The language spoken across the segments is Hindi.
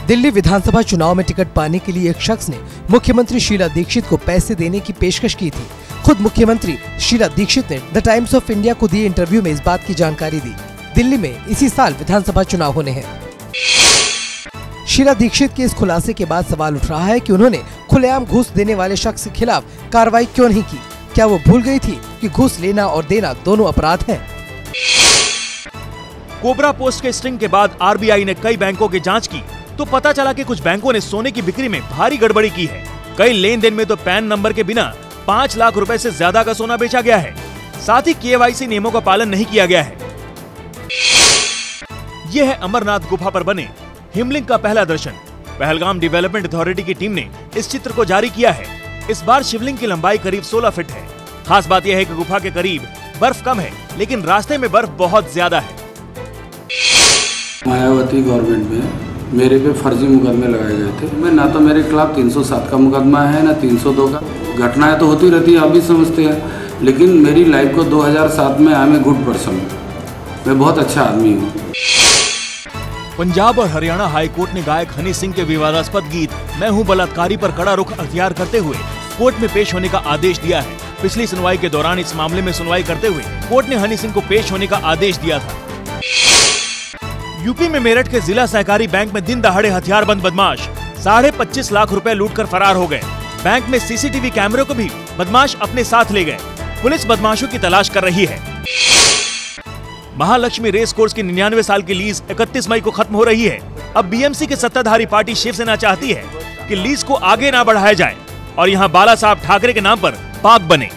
दिल्ली विधानसभा चुनाव में टिकट पाने के लिए एक शख्स ने मुख्यमंत्री शीला दीक्षित को पैसे देने की पेशकश की थी। खुद मुख्यमंत्री शीला दीक्षित ने द टाइम्स ऑफ इंडिया को दिए इंटरव्यू में इस बात की जानकारी दी। दिल्ली में इसी साल विधानसभा चुनाव होने हैं। शीला दीक्षित के इस खुलासे के बाद सवाल उठ रहा है कि उन्होंने खुलेआम घूस देने वाले शख्स के खिलाफ कार्रवाई क्यों नहीं की। क्या वो भूल गई थी कि घूस लेना और देना दोनों अपराध हैं? कोबरा पोस्ट के स्टिंग के बाद आरबीआई ने कई बैंकों की जांच की तो पता चला कि कुछ बैंकों ने सोने की बिक्री में भारी गड़बड़ी की है। कई लेन देन में तो पैन नंबर के बिना 5 लाख रुपए से ज्यादा का सोना बेचा गया है। साथ ही केवाईसी नियमों का पालन नहीं किया गया है। यह है अमरनाथ गुफा पर बने हिमलिंग का पहला दर्शन। पहलगाम डेवलपमेंट अथॉरिटी की टीम ने इस चित्र को जारी किया है। इस बार शिवलिंग की लंबाई करीब 16 फीट है। खास बात यह है कि गुफा के करीब बर्फ कम है, लेकिन रास्ते में बर्फ बहुत ज्यादा है। मायावती गवर्नमेंट में मेरे पे फर्जी मुकदमे लगाए गए थे। मैं ना तो मेरे खिलाफ 307 का मुकदमा है ना 302 का। घटनाएं तो होती रहती है, आप भी समझते हैं, लेकिन मेरी लाइफ को 2007 में I am a good person. मैं बहुत अच्छा आदमी हूँ। पंजाब और हरियाणा हाई कोर्ट ने गायक हनी सिंह के विवादास्पद गीत मैं हूँ बलात्कारी पर कड़ा रुख अख्तियार करते हुए कोर्ट में पेश होने का आदेश दिया है। पिछली सुनवाई के दौरान इस मामले में सुनवाई करते हुए कोर्ट ने हनी सिंह को पेश होने का आदेश दिया था। यूपी में मेरठ के जिला सहकारी बैंक में दिन दहाड़े हथियारबंद बदमाश 25.5 लाख रुपए लूटकर फरार हो गए। बैंक में सीसीटीवी कैमरे को भी बदमाश अपने साथ ले गए। पुलिस बदमाशों की तलाश कर रही है। महालक्ष्मी रेस कोर्स की 99 साल की लीज 31 मई को खत्म हो रही है। अब बीएमसी की सत्ताधारी पार्टी शिवसेना चाहती है कि लीज को आगे ना बढ़ाया जाए और यहां बाला साहब ठाकरे के नाम पर पार्क बने।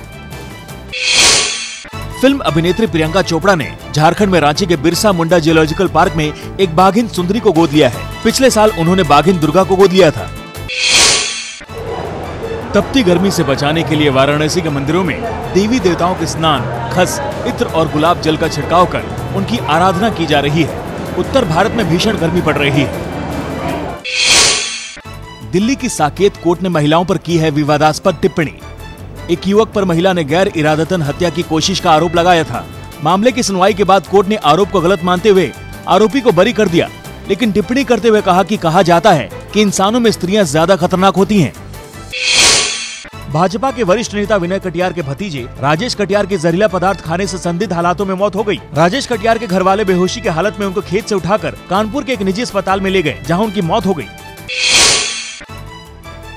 फिल्म अभिनेत्री प्रियंका चोपड़ा ने झारखंड में रांची के बिरसा मुंडा जियोलॉजिकल पार्क में एक बाघिन सुंदरी को गोद लिया है। पिछले साल उन्होंने बाघिन दुर्गा को गोद लिया था। तपती गर्मी से बचाने के लिए वाराणसी के मंदिरों में देवी देवताओं के स्नान, खस, इत्र और गुलाब जल का छिड़काव कर उनकी आराधना की जा रही है। उत्तर भारत में भीषण गर्मी पड़ रही है। दिल्ली की साकेत कोर्ट ने महिलाओं पर की है विवादास्पद टिप्पणी। एक युवक पर महिला ने गैर इरादतन हत्या की कोशिश का आरोप लगाया था। मामले की सुनवाई के बाद कोर्ट ने आरोप को गलत मानते हुए आरोपी को बरी कर दिया, लेकिन टिप्पणी करते हुए कहा कि कहा जाता है कि इंसानों में स्त्रियां ज्यादा खतरनाक होती हैं। भाजपा के वरिष्ठ नेता विनय कटियार के भतीजे राजेश कटियार की जहरीला पदार्थ खाने से संदिग्ध हालातों में मौत हो गई। राजेश कटियार के घर वाले बेहोशी की हालत में उनको खेत से उठाकर कानपुर के एक निजी अस्पताल में ले गए, जहां उनकी मौत हो गई।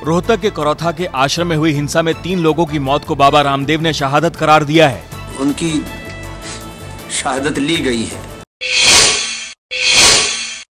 रोहतक के करौथा के आश्रम में हुई हिंसा में 3 लोगों की मौत को बाबा रामदेव ने शहादत करार दिया है। उनकी शहादत ली गई है।